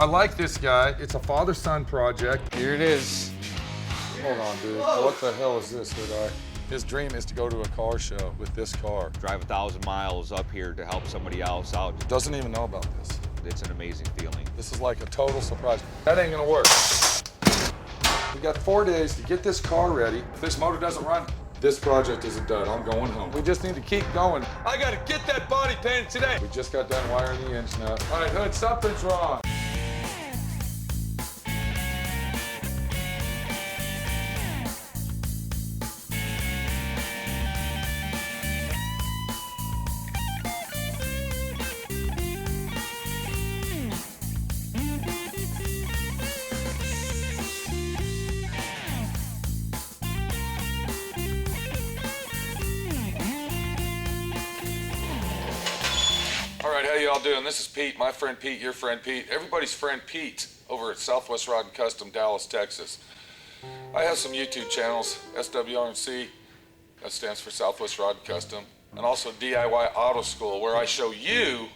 I like this guy. It's a father-son project. Here it is. Hold on, dude. What the hell is this, guy? His dream is to go to a car show with this car. Drive 1,000 miles up here to help somebody else out. Doesn't even know about this. It's an amazing feeling. This is like a total surprise. That ain't gonna work. We got 4 days to get this car ready. If this motor doesn't run, this project is a dud. I'm going home. We just need to keep going. I gotta get that body painted today. We just got done wiring the engine up. All right, Hood, something's wrong. All right, how y'all doing? This is Pete, my friend Pete, your friend Pete, everybody's friend Pete over at Southwest Rod and Custom, Dallas, Texas. I have some YouTube channels, SWRNC, that stands for Southwest Rod and Custom, and also DIY Auto School, where I show you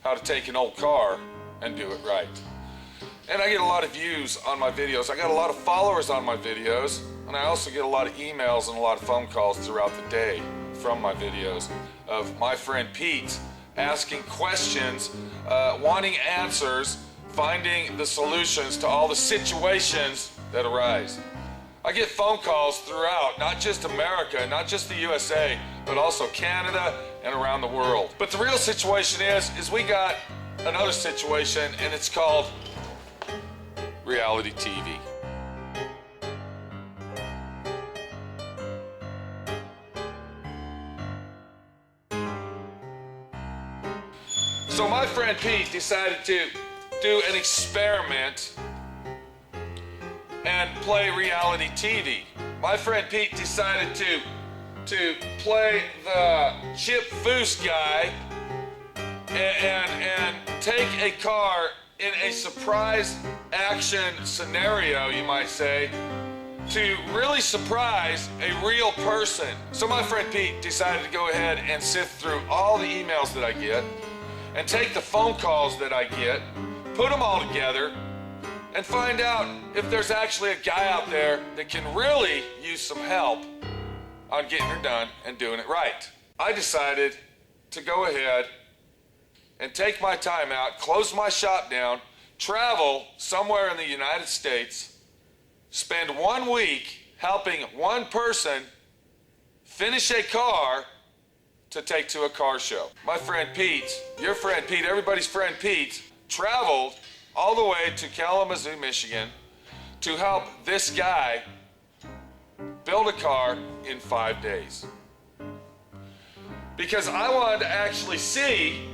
how to take an old car and do it right. And I get a lot of views on my videos. I got a lot of followers on my videos, and I also get a lot of emails and a lot of phone calls throughout the day from my videos of my friend Pete asking questions, wanting answers, finding the solutions to all the situations that arise. I get phone calls throughout, not just America, not just the USA, but also Canada and around the world. But the real situation is we got another situation, and it's called reality TV. So my friend Pete decided to do an experiment and play reality TV. My friend Pete decided to play the Chip Foose guy and take a car in a surprise action scenario, you might say, to really surprise a real person. So my friend Pete decided to go ahead and sift through all the emails that I get and take the phone calls that I get, put them all together, and find out if there's actually a guy out there that can really use some help on getting her done and doing it right. I decided to go ahead and take my time out, close my shop down, travel somewhere in the United States, spend 1 week helping one person finish a car to take to a car show. My friend Pete, your friend Pete, everybody's friend Pete, traveled all the way to Kalamazoo, Michigan to help this guy build a car in 5 days. Because I wanted to actually see,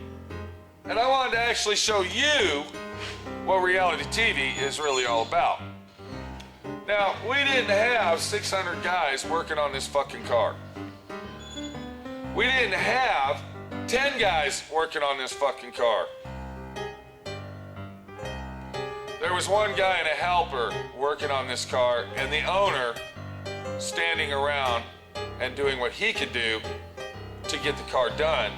and I wanted to actually show you what reality TV is really all about. Now, we didn't have 600 guys working on this fucking car. We didn't have 10 guys working on this fucking car. There was one guy and a helper working on this car, and the owner standing around and doing what he could do to get the car done,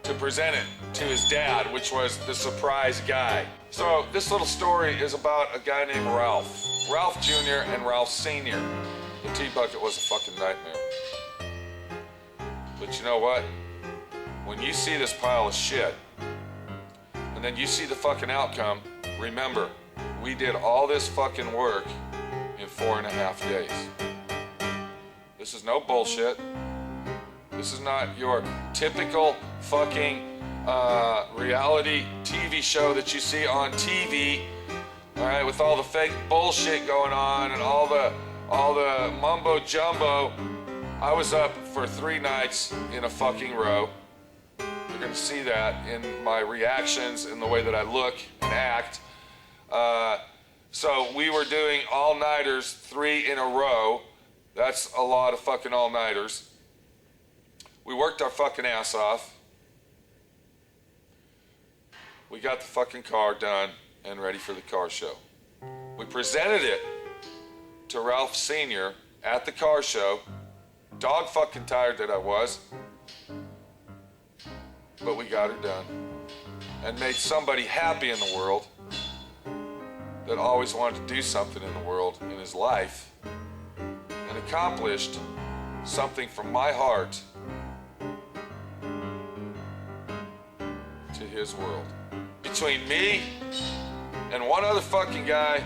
to present it to his dad, which was the surprise guy. So this little story is about a guy named Ralph. Ralph Jr. and Ralph Sr. The T-bucket was a fucking nightmare. But you know what? When you see this pile of shit, and then you see the fucking outcome, remember, we did all this fucking work in 4.5 days. This is no bullshit. This is not your typical fucking reality TV show that you see on TV, all right, with all the fake bullshit going on and all the mumbo jumbo. I was up for 3 nights in a fucking row. You're gonna see that in my reactions and the way that I look and act. So we were doing all-nighters, 3 in a row. That's a lot of fucking all-nighters. We worked our fucking ass off. We got the fucking car done and ready for the car show. We presented it to Ralph Sr. at the car show. Dog fucking tired that I was. But we got her done and made somebody happy in the world. that always wanted to do something in the world in his life and accomplished something from my heart to his world. Between me and one other fucking guy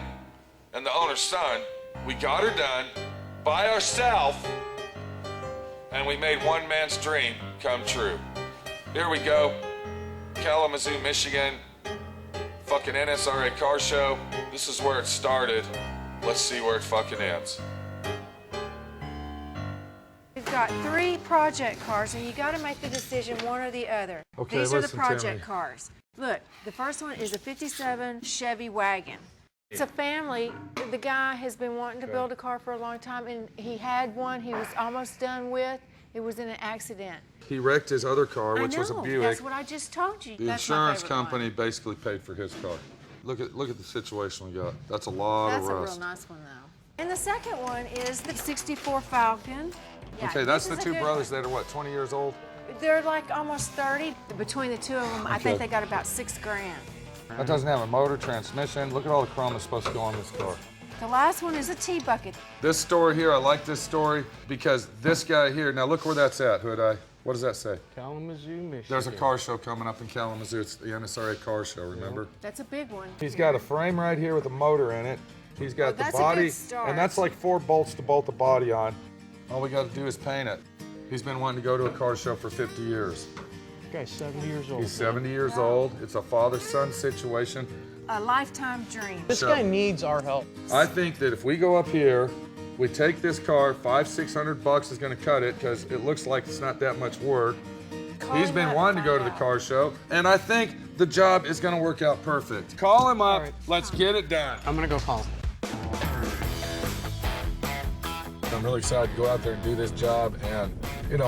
and the owner's son, we got her done by ourselves, and we made one man's dream come true. Here we go, Kalamazoo, Michigan, fucking NSRA car show. This is where it started. Let's see where it fucking ends. We've got 3 project cars, and you got to make the decision one or the other. Okay, These are the listen to project me. cars. Look, the first one is a 57 Chevy wagon. It's a family. The guy has been wanting to build a car for a long time, and he had one he was almost done with. It was in an accident. He wrecked his other car, which was a Buick. That's what I just told you. The That's my insurance favorite one. company basically paid for his car. Look at the situation we got. That's a lot That's of a rust. real nice one, though. And the second one is the 64 Falcon. Yeah, Okay, that's this the is a two good brothers one. that are what, 20 years old? They're like almost 30. Between the two of them, I Okay. think they got about $6 grand. That doesn't have a motor, transmission. Look at all the chrome that's supposed to go on this car. The last one is a T-bucket. This story here, I like this story because this guy here, now look where that's at, Hood Eye. What does that say? Kalamazoo, Michigan. There's a car show coming up in Kalamazoo. It's the NSRA car show, remember? That's a big one. He's got a frame right here with a motor in it. He's got the Well, that's a good body, start. and that's like 4 bolts to bolt the body on. All we got to do is paint it. He's been wanting to go to a car show for 50 years. This guy's 70 years old. He's 70 years old. It's a father-son situation. A lifetime dream. This guy needs our help. I think that if we go up here, we take this car, $500-600 is going to cut it because it looks like it's not that much work. He's him been up, wanting to go to find the out. car show, and I think the job is going to work out perfect. Call him up. All right. Let's get it done. I'm gonna go call him. I'm really excited to go out there and do this job and,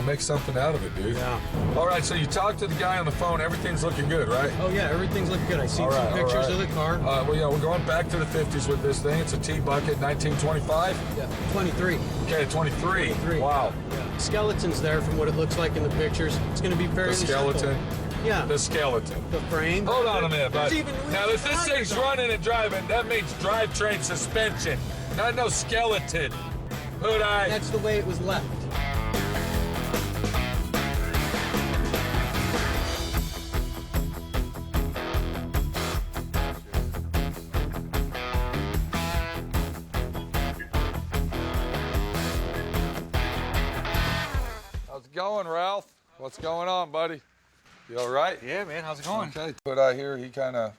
make something out of it, dude. Yeah. All right, so you talked to the guy on the phone. Everything's looking good, right? Oh yeah, everything's looking good. I see All some right, all pictures right. of the car. Well, yeah, we're going back to the 50s with this thing. It's a T-bucket, 1925. Yeah, 23. Okay, 23. 23. Wow. Yeah. Skeleton's there from what it looks like in the pictures. It's gonna be fairly The skeleton. simple. Yeah. The skeleton. The frame. Hold on a minute, bud. There's even Now, if this wheels thing's on it. running and driving, that means drivetrain suspension, not no skeleton. Hood Eye. That's the way it was left. How's it going, Ralph? What's going on, buddy? You all right? Yeah, man, how's it going? Okay. Hood Eye here, he kind of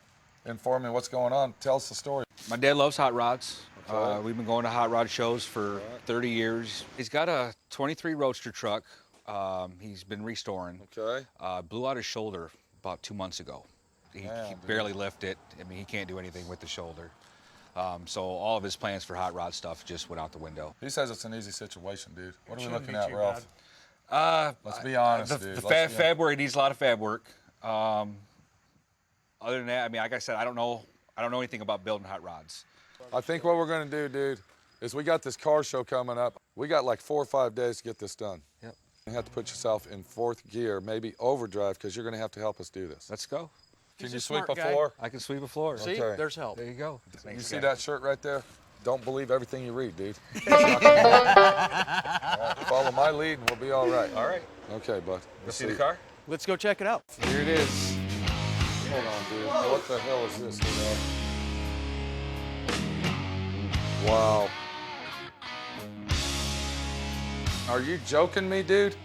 informed me what's going on. Tell us the story. My dad loves hot rods. Okay. We've been going to hot rod shows for 30 years. He's got a 23 Roadster truck. He's been restoring. Okay. Blew out his shoulder about 2 months ago. He Damn, barely lifted it. I mean, he can't do anything with the shoulder. So all of his plans for hot rod stuff just went out the window. He says it's an easy situation, dude. What are we shouldn't looking be at, too Ralph? Uh, Let's be honest, the dude. the Let's be fab work, he needs a lot of fab work. Other than that, I mean, like I said, I don't know anything about building hot rods. I think what we're gonna do, dude, is we got this car show coming up. We got like 4 or 5 days to get this done. Yep. You have to put yourself in 4th gear, maybe overdrive, because you're gonna have to help us do this. Let's go. Can He's you a sweep smart a guy. floor? I can sweep a floor. See, Okay. there's help. There you go. You see that shirt right there? Don't believe everything you read, dude. It's not gonna work. All right, follow my lead and we'll be all right. All right. Okay, bud. You see the car? Let's go check it out. Here it is. Hold on, dude. What the hell is this, Wow. Are you joking me, dude?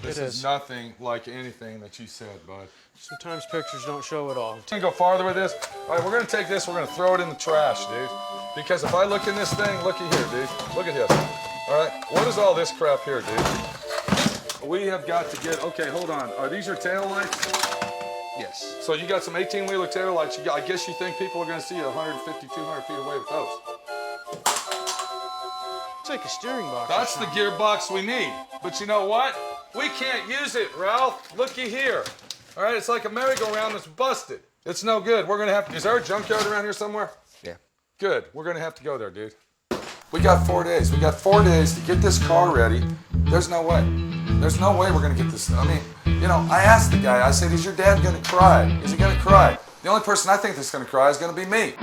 This It is is. nothing like anything that you said, bud. Sometimes pictures don't show it all. Gonna go farther with this. All right, we're gonna take this, we're gonna throw it in the trash, dude. Because if I look in this thing, looky here, dude. Look at this. All right, what is all this crap here, dude? We have got to get, okay, hold on. Are these your tail lights? Yes. So you got some 18-wheeler tail lights. I guess you think people are gonna see you 150, 200 feet away with those. It's like a steering box. or That's the something. gearbox we need. But you know what? We can't use it, Ralph. Looky here. All right, it's like a merry-go-round that's busted. It's no good. We're gonna have to, is there a junkyard around here somewhere? Yeah. Good. We're gonna have to go there, dude. We got 4 days. We got 4 days to get this car ready. There's no way. There's no way we're gonna get this. I mean, I asked the guy, I said, is your dad gonna cry? Is he gonna cry? The only person I think that's gonna cry is gonna be me.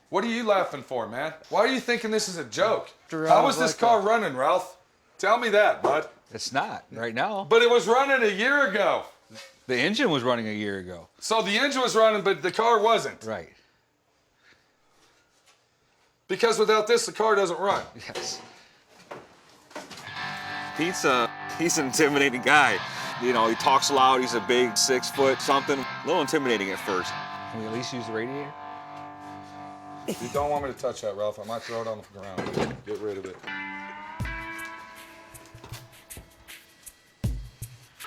What are you laughing for, man? Why are you thinking this is a joke? After How hours was this like car running, Ralph? Tell me that, bud. It's not right now. But it was running a year ago. The engine was running a year ago. So the engine was running, but the car wasn't. Right. Because without this, the car doesn't run. Yes. He's an intimidating guy. You know, he talks loud. He's a big 6 foot something. A little intimidating at first. Can we at least use the radiator? You don't want me to touch that, Ralph. I might throw it on the ground. Get rid of it.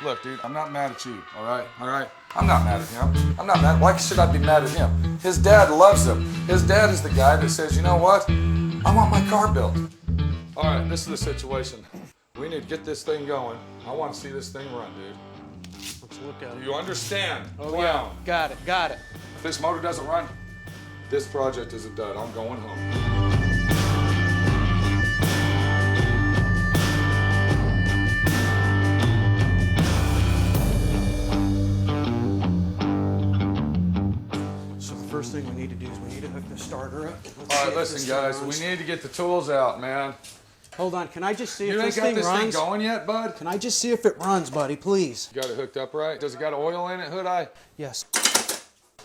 Look, dude, I'm not mad at you, all right? All right? I'm not mad at him. I'm not mad. Why should I be mad at him? His dad loves him. His dad is the guy that says, you know what? I want my car built. All right, this is the situation. We need to get this thing going. I want to see this thing run, dude. Let's look at it. You understand? Oh, yeah. Got it, got it. If this motor doesn't run, this project is a dud. I'm going home. So the first thing we need to do is we need to hook the starter up. Let's All see right, if listen, this guys. thing runs. We need to get the tools out, man. Hold on, can I just see You if ain't this got thing this thing runs? going yet, bud? Can I just see if it runs, buddy, please? You got it hooked up right? Does it got oil in it, Hood Eye? Yes.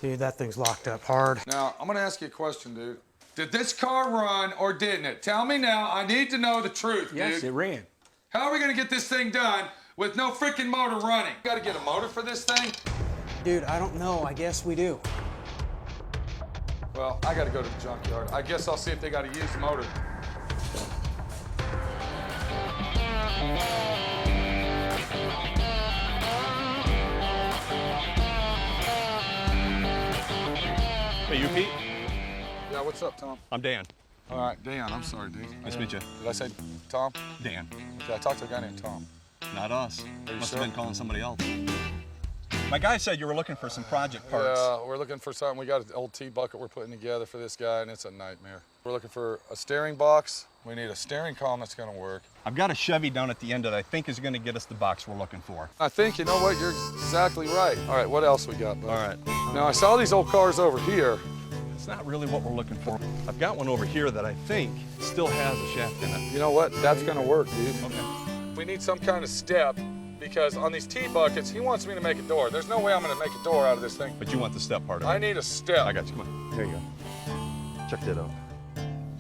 Dude, that thing's locked up hard. Now, I'm gonna ask you a question, dude. Did this car run or didn't it? Tell me now. I need to know the truth, Yes, dude. it ran. How are we gonna get this thing done with no freaking motor running? Gotta get a motor for this thing? Dude, I don't know. I guess we do. Well, I gotta go to the junkyard. I guess I'll see if they got a used motor. Hey, you Pete? Yeah, what's up, Tom? I'm Dan. All right, Dan, I'm sorry, dude. Nice to meet you. Did I say Tom? Dan. Okay, I talked to a guy named Tom. Not us. Are you Must sure? have been calling somebody else. My guy said you were looking for some project parts. Yeah, we're looking for something. We got an old T-bucket we're putting together for this guy, and it's a nightmare. We're looking for a steering box. We need a steering column that's gonna work. I've got a Chevy down at the end that I think is going to get us the box we're looking for. I think, you know what, you're exactly right. All right, what else we got, bud? All right. Now, I saw these old cars over here. It's not really what we're looking for. I've got one over here that I think still has a shaft in it. You know what, that's gonna work, dude. Okay. We need some kind of step, because on these T-buckets, he wants me to make a door. There's no way I'm gonna make a door out of this thing. But you want the step part of it. I need a step. I got you. Come on. Here you go. Check that out.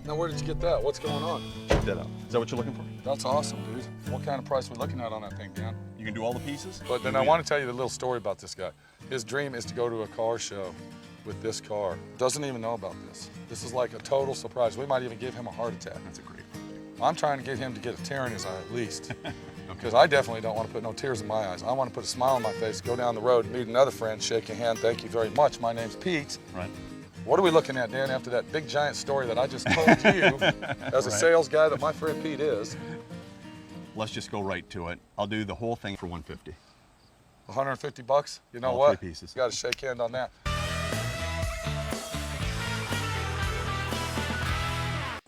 Now, where did you get that? What's going on? Check that out. Is that what you're looking for? That's awesome, dude. What kind of price are we looking at on that thing, Dan? You can do all the pieces? But then I want to tell you the little story about this guy. His dream is to go to a car show with this car. Doesn't even know about this. This is like a total surprise. We might even give him a heart attack. That's a great idea. I'm trying to get him to get a tear in his eye at least. Because I definitely don't want to put no tears in my eyes. I want to put a smile on my face, go down the road, meet another friend, shake a hand, thank you very much. My name's Pete. Right. What are we looking at, Dan, after that big giant story that I just told you as a Right. sales guy that my friend Pete is? Let's just go right to it. I'll do the whole thing for $150. 150 bucks? You know All what? 3 pieces. Got to shake hand on that.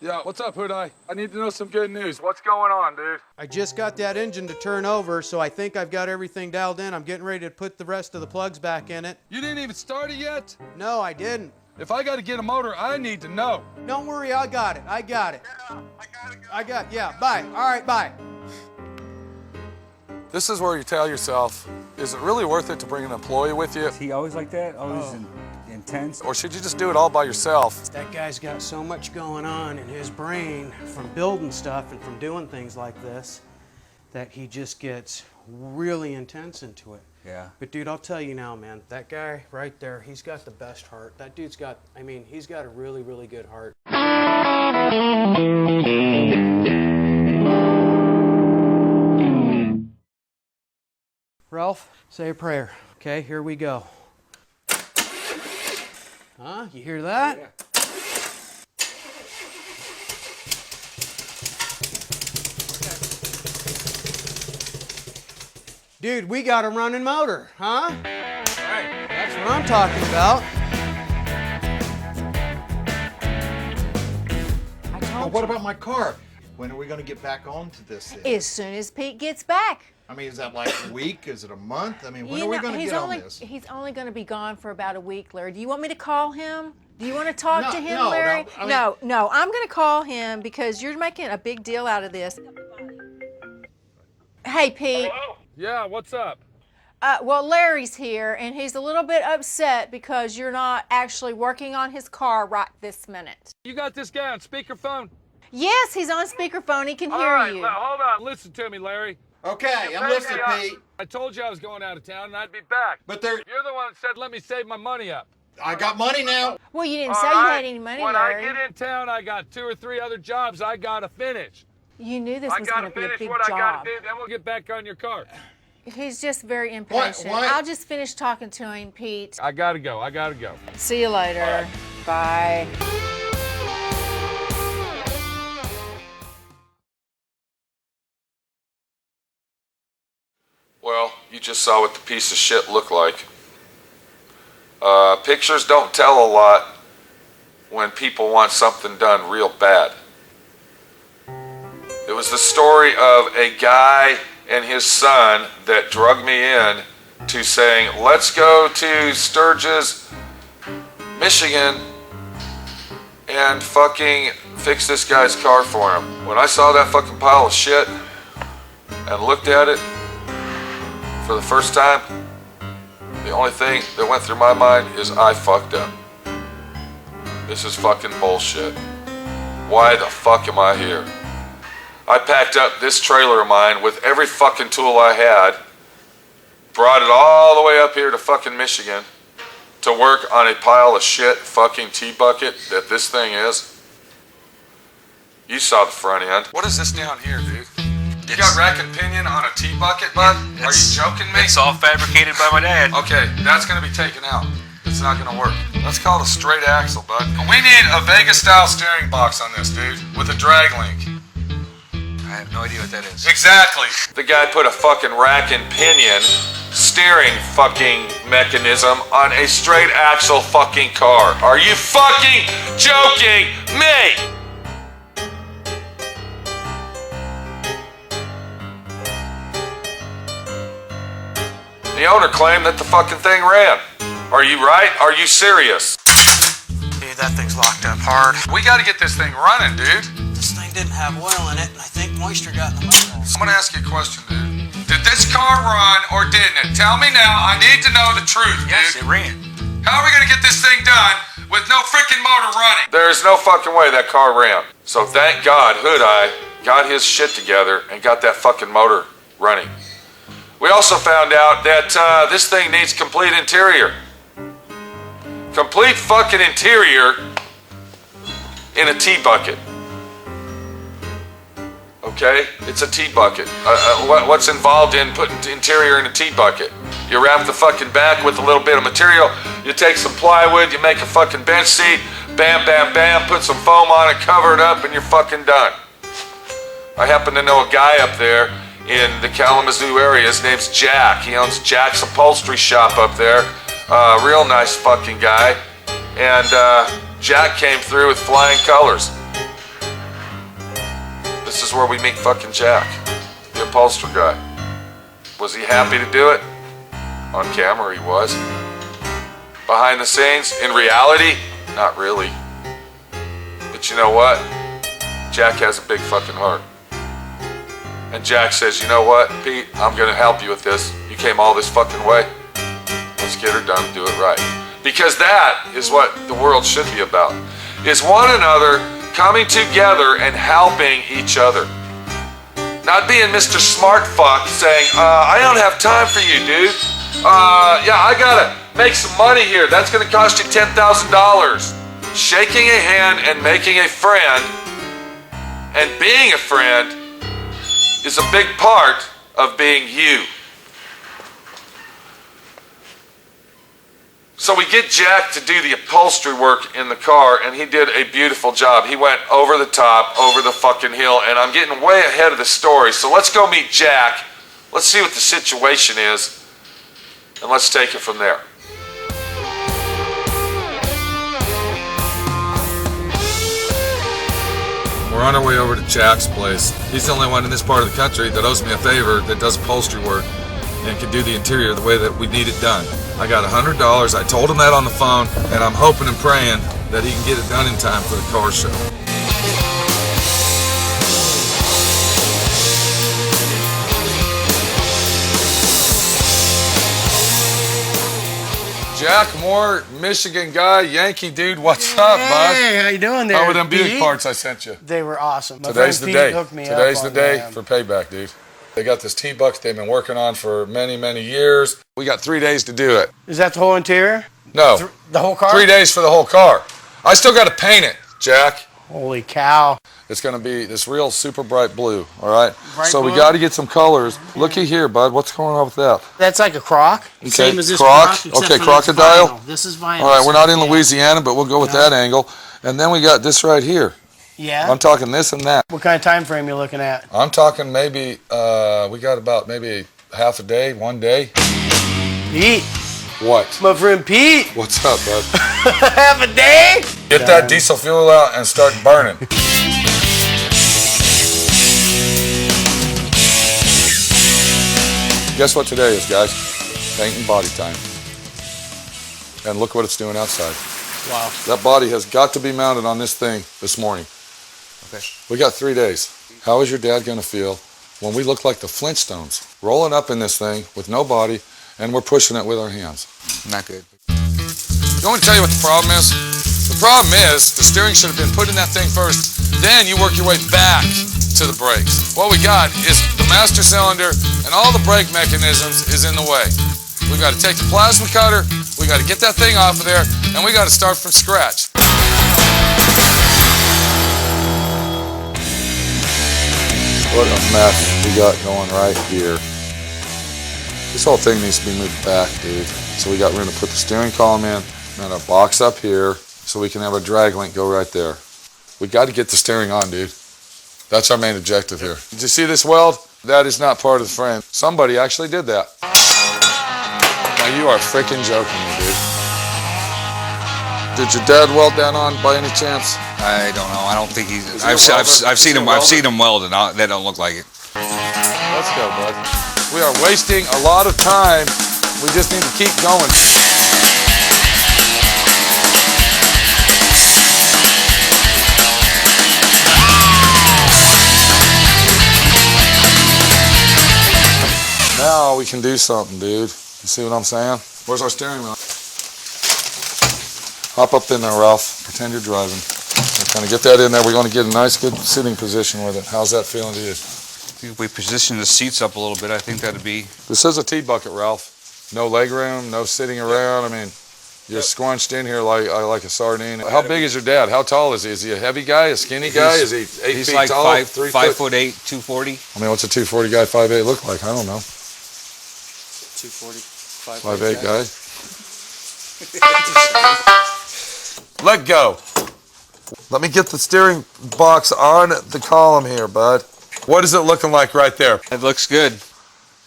Yeah, what's up, Hood Eye? I need to know some good news. What's going on, dude? I just got that engine to turn over, so I think I've got everything dialed in. I'm getting ready to put the rest of the plugs back in it. You didn't even start it yet? No, I didn't. If I got to get a motor, I need to know. Don't worry, I got it. I got it. Yeah, bye. All right, bye. This is where you tell yourself, is it really worth it to bring an employee with you? Is he always like that? Always intense? Or should you just do it all by yourself? That guy's got so much going on in his brain from building stuff and from doing things like this that he just gets really intense into it. Yeah. But dude, I'll tell you now, man, that guy right there, he's got the best heart. That dude's got, I mean, he's got a really, really good heart. Ralph, say a prayer. Okay, here we go. Huh? You hear that? Yeah. Dude, we got a running motor, huh? Right. That's what I'm talking about. I told What about my car? When are we going to get back onto this thing? As soon as Pete gets back. I mean, is that like a week? Is it a month? I mean, when are we going to he's get only, on this? He's only going to be gone for about a week, Larry. Do you want me to call him? Do you want to talk to him, no, Larry? I mean- No, I'm going to call him because you're making a big deal out of this. Hey, Pete. Hello? Yeah, what's up? Well, Larry's here, and he's a little bit upset because you're not actually working on his car right this minute. You got this guy on speakerphone? Yes, he's on speakerphone. He can All hear right, you. now, hold on. Listen to me, Larry. Okay, I'm listening, Pete. I told you I was going out of town and I'd be back. But there, You're the one that said let me save my money up. I got money now. Well, you didn't All say you right? had any money, when Larry. I get in town, I got 2 or 3 other jobs I gotta finish. You knew this I was gotta going to be a finish big what I gotta job. do, then we'll get back on your car. He's just very impatient. why- I'll just finish talking to him, Pete. I gotta go. See you later. Bye. Well, you just saw what the piece of shit looked like. Pictures don't tell a lot when people want something done real bad. It was the story of a guy and his son that drug me in to saying, let's go to Sturgis, Michigan, and fucking fix this guy's car for him. When I saw that fucking pile of shit and looked at it for the first time, the only thing that went through my mind is I fucked up. This is fucking bullshit. Why the fuck am I here? I packed up this trailer of mine with every fucking tool I had, brought it all the way up here to fucking Michigan to work on a pile of shit fucking tea bucket that this thing is. You saw the front end. What is this down here, dude? You got rack and pinion on a tea bucket, bud? Are you joking me? It's all fabricated by my dad. Okay, that's gonna be taken out. It's not gonna work. Let's call it a straight axle, bud. We need a Vegas-style steering box on this, dude, with a drag link. I have no idea what that is. Exactly. The guy put a fucking rack and pinion steering fucking mechanism on a straight axle fucking car. Are you fucking joking me? The owner claimed that the fucking thing ran. Are you right? Are you serious? Dude, that thing's locked up hard. We gotta get this thing running, dude. This thing didn't have oil in it, and I think moisture got in the motor. I'm gonna ask you a question, dude. Did this car run or didn't it? Tell me now. I need to know the truth, Yes, dude. it ran. How are we gonna get this thing done with no freaking motor running? There is no fucking way that car ran. So thank God Hood Eye got his shit together and got that fucking motor running. We also found out that this thing needs complete interior. Complete fucking interior in a tea bucket. Okay? It's a tea bucket. What's involved in putting interior in a tea bucket? You wrap the fucking back with a little bit of material, you take some plywood, you make a fucking bench seat, bam, bam, bam, put some foam on it, cover it up, and you're fucking done. I happen to know a guy up there in the Kalamazoo area. His name's Jack. He owns Jack's Upholstery Shop up there. Real nice fucking guy. And Jack came through with flying colors. This is where we meet fucking Jack, the upholstery guy. Was he happy to do it? On camera, he was. Behind the scenes, in reality, not really. But you know what? Jack has a big fucking heart. And Jack says, you know what, Pete, I'm gonna help you with this. You came all this fucking way. Let's get her done and do it right. Because that is what the world should be about. Is one another coming together and helping each other. Not being Mr. Smart Fuck saying, I don't have time for you, dude. Yeah, I gotta make some money here. That's gonna cost you $10,000. Shaking a hand and making a friend and being a friend is a big part of being you. So we get Jack to do the upholstery work in the car, and he did a beautiful job. He went over the top, over the fucking hill, and I'm getting way ahead of the story. So let's go meet Jack. Let's see what the situation is, and let's take it from there. We're on our way over to Jack's place. He's the only one in this part of the country that owes me a favor that does upholstery work and can do the interior the way that we need it done. I got $100. I told him that on the phone, and I'm hoping and praying that he can get it done in time for the car show. Jack Moore, Michigan guy, Yankee dude, what's up, bud? Hey, how you doing there? How were them Buick Pete? parts I sent you? They were awesome. My Today's the friend day. Pete hooked me Today's up the on day them. for payback, dude. They got this T-Bucks they've been working on for many, many years. We got 3 days to do it. Is that the whole interior? No, The whole car? 3 days for the whole car. I still got to paint it, Jack. Holy cow. It's going to be this real super bright blue, all right? Bright so we blue? got to get some colors. Looky here, bud. What's going on with that? That's like a croc. Okay, Same as this croc. except Okay, for it's crocodile. vinyl. This is vinyl. All right, we're not in Yeah. Louisiana, but we'll go with that angle. And then we got this right here. Yeah? I'm talking this and that. What kind of time frame you looking at? I'm talking maybe, we got about maybe half a day, 1 day. Pete. What? My friend Pete. What's up, bud? Half a day? Get that diesel fuel out and start burning. Guess what today is, guys? Paint and body time. And look what it's doing outside. Wow. That body has got to be mounted on this thing this morning. Okay. We got 3 days. How is your dad going to feel when we look like the Flintstones, rolling up in this thing with no body, and we're pushing it with our hands? Not good. You want me to tell you what the problem is? The problem is the steering should have been put in that thing first. Then you work your way back to the brakes. What we got is the master cylinder and all the brake mechanisms is in the way. We got to take the plasma cutter, we got to get that thing off of there, and we got to start from scratch. What a mess we got going right here. This whole thing needs to be moved back, dude. So we're going to put the steering column in, and a box up here, so we can have a drag link go right there. We got to get the steering on, dude. That's our main objective here. Did you see this weld? That is not part of the frame. Somebody actually did that. Now you are freaking joking me, dude. Did your dad weld that on by any chance? I don't know. I don't think he's. Is he a welder? I've seen Is he him. a I've welder? seen him weld, and they don't look like it. Let's go, bud. We are wasting a lot of time. We just need to keep going. Now we can do something, dude. You see what I'm saying? Where's our steering wheel? Hop up in there, Ralph. Pretend you're driving. We're going to get that in there. We're going to get a nice, good sitting position with it. How's that feeling to you? If we position the seats up a little bit, I think that'd be. This is a T-bucket, Ralph. No leg room, no sitting around. I mean, you're scrunched in here like a sardine. How big is your dad? How tall is he? Is he a heavy guy, a skinny guy? Is he 8 He's feet like tall? 5'8", 3 foot? 240. I mean, what's a 240 guy, 5'8" look like? I don't know. 240. 5'8" guy. Let go. Let me get the steering box on the column here, bud. What is it looking like right there? It looks good.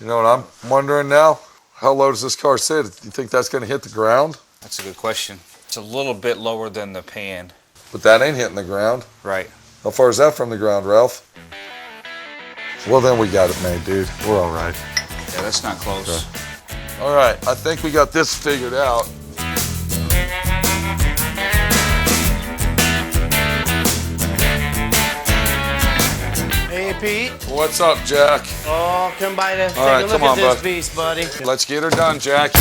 You know what I'm wondering now? How low does this car sit? Do you think that's going to hit the ground? That's a good question. It's a little bit lower than the pan. But that ain't hitting the ground. Right. How far is that from the ground, Ralph? Well, then we got it made, dude. We're all right. Yeah, that's not close. Okay. All right, I think we got this figured out. Hey, Pete. What's up, Jack? Oh, come by to take right, a look come at on, this bud. beast, buddy. Let's get her done, Jack.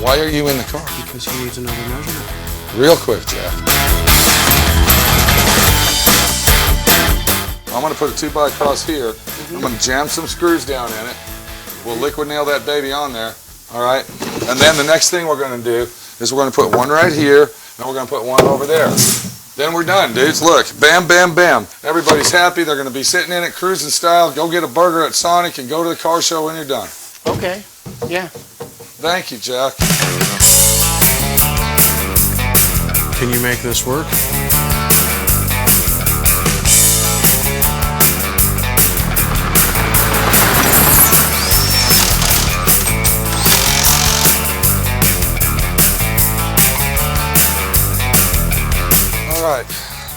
Why are you in the car? Because he needs another measurement. Real quick, Jack. I'm gonna put a 2x across here. I'm gonna jam some screws down in it. We'll liquid nail that baby on there, all right? And then the next thing we're gonna do is we're gonna put one right here, and we're gonna put one over there. Then we're done, dudes. Look, bam, bam, bam. Everybody's happy. They're gonna be sitting in it, cruising style. Go get a burger at Sonic and go to the car show when you're done. Okay. Yeah. Thank you, Jack. Can you make this work? right.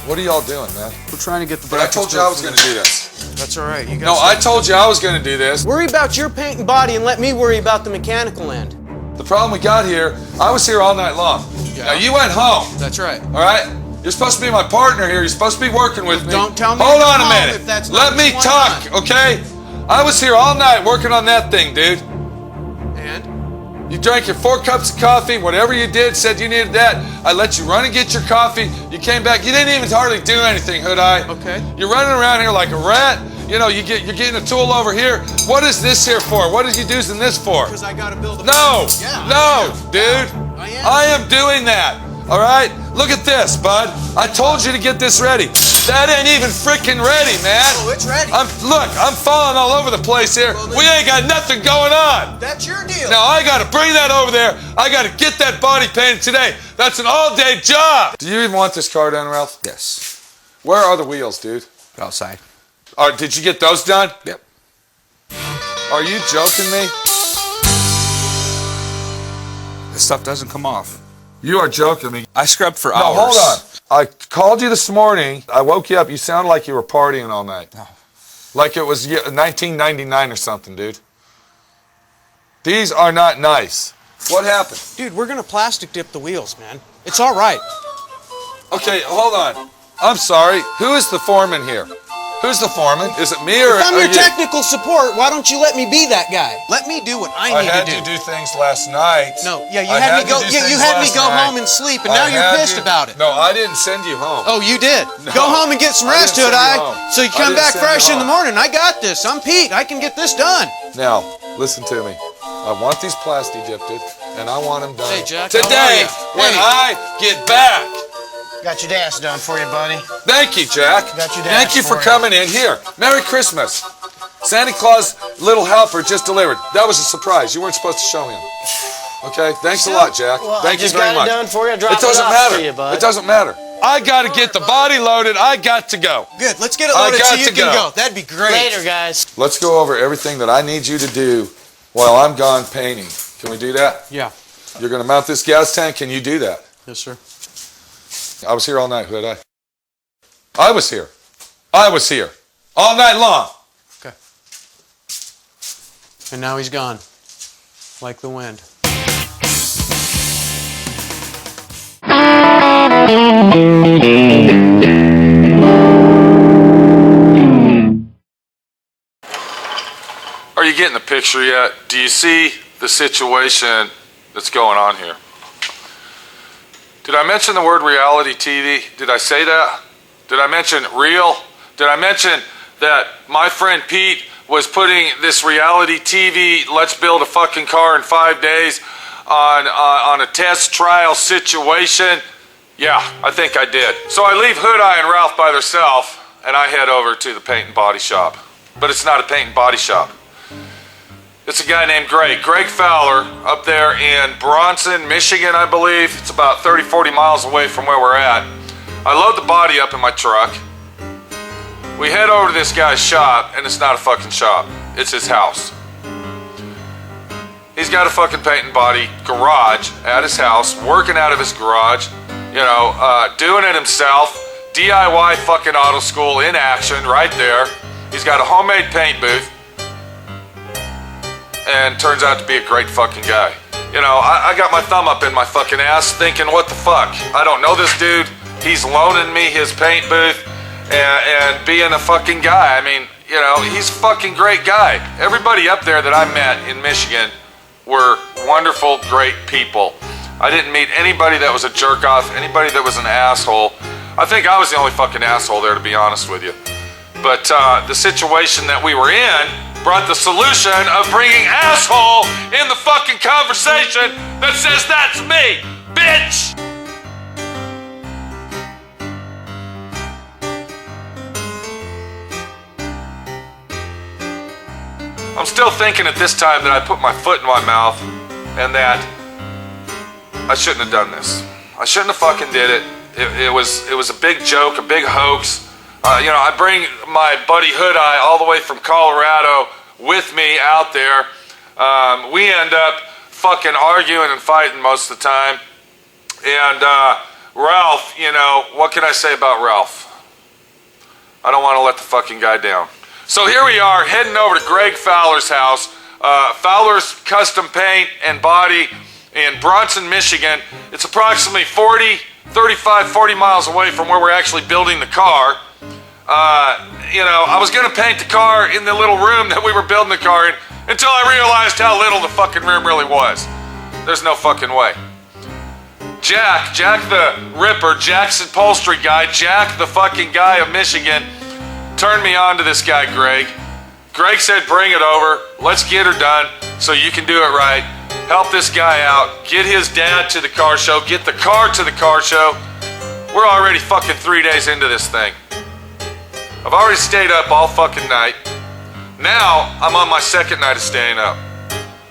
What are y'all doing, man? We're trying to get the But I brackets told you I built was for going this. to do this. That's all right. You No, I told you I was going to do this. Worry about your paint and body and let me worry about the mechanical end. The problem we got here, I was here all night long. Yeah. Now, you went home, That's right. all right? You're supposed to be my partner here. You're supposed to be working with me. Don't tell me Hold to on a come minute. if that's Let not me what you talk, want. okay? I was here all night working on that thing, dude. And? You drank your 4 cups of coffee, whatever you did, said you needed that. I let you run and get your coffee. You came back. You didn't even hardly do anything, Hood Eye. Okay. You're running around here like a rat. You know, you're getting a tool over here. What is this here for? What are you using this for? Because I got to build a... No, Yeah, no, dude. I am. doing that. All right? Look at this, bud. I told you to get this ready. That ain't even freaking ready, man. Oh, it's ready. I'm falling all over the place here. Well, We ain't got nothing going on. That's your deal. Now I gotta bring that over there. I gotta get that body painted today. That's an all-day job. Do you even want this car done, Ralph? Yes. Where are the wheels, dude? Outside. Did you get those done? Yep. Are you joking me? This stuff doesn't come off. You are joking me. I scrubbed for No, hours. hold on. I called you this morning. I woke you up. You sounded like you were partying all night. Like it was 1999 or something, dude. These are not nice. What happened? Dude, we're going to plastic dip the wheels, man. It's all right. Okay, hold on. I'm sorry. Who is the foreman here? Who's the foreman? Is it me or If I'm are your you? technical support, why don't you let me be that guy? Let me do what I I need had to you do. do things last night. No, yeah, you I had me to go. do Yeah, you things had me last go night. home and sleep, and I now you're had pissed you- about it. No, I didn't send you home. Oh, you did. No. Go home and get some I rest, didn't Hood send you Eye. home. So you I come didn't back send you fresh in the home. morning. I got this. I'm Pete. I can get this done. Now, listen to me. I want these plastic dipped, and I want them done Hey, Jack, how today are ya? when Hey. I get back. Got your dance done for you, buddy. Thank you, Jack. Got your Thank dash you for for you. coming in here. Merry Christmas. Santa Claus, little helper, just delivered. That was a surprise. You weren't supposed to show him. Okay, thanks a lot, Jack. Well, Thank I just you very got much. it done for you. I It dropped doesn't off matter. for you, bud. It doesn't matter. I got to get the body loaded. I got to go. Good. Let's get it I loaded got so you to can go. go. That'd be great. Later, guys. Let's go over everything that I need you to do while I'm gone painting. Can we do that? Yeah. You're going to mount this gas tank. Can you do that? Yes, sir. I was here all night, Hood Eye. I was here. I was here. All night long. Okay. And now he's gone. Like the wind. Are you getting the picture yet? Do you see the situation that's going on here? Did I mention the word reality TV? Did I say that? Did I mention real? Did I mention that my friend Pete was putting this reality TV, let's build a fucking car in 5 days, on a test trial situation? Yeah, I think I did. So I leave Hood Eye and Ralph by themselves, and I head over to the paint and body shop. But it's not a paint and body shop. It's a guy named Greg Fowler, up there in Bronson, Michigan, I believe. It's about 30, 40 miles away from where we're at. I load the body up in my truck. We head over to this guy's shop, and it's not a fucking shop. It's his house. He's got a fucking paint and body garage at his house, working out of his garage, you know, doing it himself. DIY fucking auto school in action right there. He's got a homemade paint booth. And turns out to be a great fucking guy. You know, I got my thumb up in my fucking ass thinking, what the fuck? I don't know this dude. He's loaning me his paint booth and being a fucking guy. I mean, you know, he's a fucking great guy. Everybody up there that I met in Michigan were wonderful, great people. I didn't meet anybody that was a jerk off, anybody that was an asshole. I think I was the only fucking asshole there, to be honest with you. But the situation that we were in brought the solution of bringing asshole in the fucking conversation that says that's me, bitch! I'm still thinking at this time that I put my foot in my mouth and that I shouldn't have done this. I shouldn't have fucking did it. It was a big joke, a big hoax. You know, I bring my buddy Hood Eye all the way from Colorado with me out there. We end up fucking arguing and fighting most of the time. And Ralph, you know, what What can I say about Ralph? I don't want to let the fucking guy down. So here we are heading over to Greg Fowler's house. Fowler's Custom Paint and Body in Bronson, Michigan. It's approximately 35, 40 miles away from where we're actually building the car. You know, I was gonna paint the car in the little room that we were building the car in until I realized how little the fucking room really was. There's no fucking way. Jack the Ripper, Jack's upholstery guy, Jack the fucking guy of Michigan, turned me on to this guy, Greg. Greg said, bring it over, let's get her done so you can do it right. Help this guy out, get his dad to the car show, get the car to the car show. We're already fucking 3 days into this thing. I've already stayed up all fucking night. Now, I'm on my second night of staying up.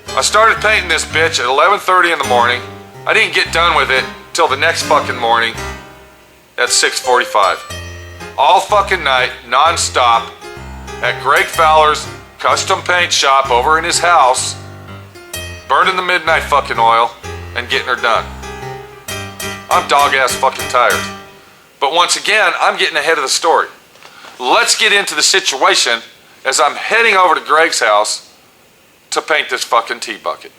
I started painting this bitch at 11:30 in the morning. I didn't get done with it till the next fucking morning at 6:45. All fucking night, non-stop, at Greg Fowler's custom paint shop over in his house, burning the midnight fucking oil and getting her done. I'm dog-ass fucking tired. But once again, I'm getting ahead of the story. Let's get into the situation as I'm heading over to Greg's house to paint this fucking tea bucket.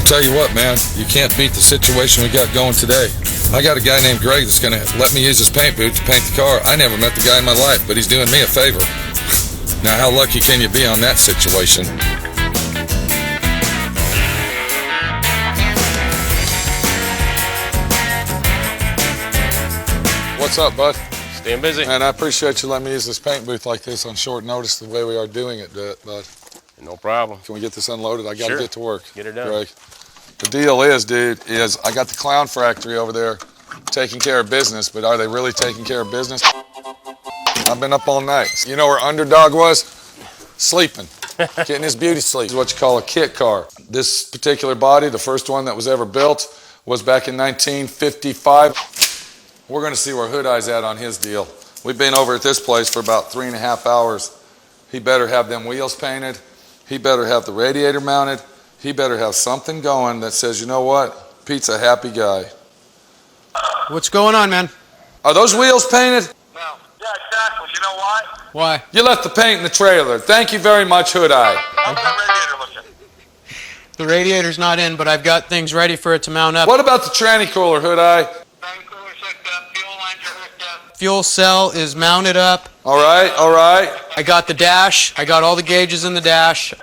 Tell you what, man, you can't beat the situation we got going today. I got a guy named Greg that's gonna let me use his paint booth to paint the car. I never met the guy in my life, but he's doing me a favor. Now, how lucky can you be on that situation? What's up, bud? Staying busy. Man, I appreciate you letting me use this paint booth like this on short notice the way we are doing it, bud. No problem. Can we get this unloaded? I gotta get to work. Get her done. Greg. The deal is, dude, is I got the clown factory over there taking care of business, but are they really taking care of business? I've been up all night. You know where Underdog was? Sleeping. Getting his beauty sleep. This is what you call a kit car. This particular body, the first one that was ever built, was back in 1955. We're gonna see where Hood Eye's at on his deal. We've been over at this place for about 3.5 hours. He better have them wheels painted. He better have the radiator mounted. He better have something going that says, you know what? Pete's a happy guy. What's going on, man? Are those wheels painted? No. Yeah, exactly. You know why? Why? You left the paint in the trailer. Thank you very much, Hood Eye. How's that radiator looking? The radiator's not in, but I've got things ready for it to mount up. What about the tranny cooler, Hood Eye? Fuel cell is mounted up. All right, all right. I got the dash. I got all the gauges in the dash.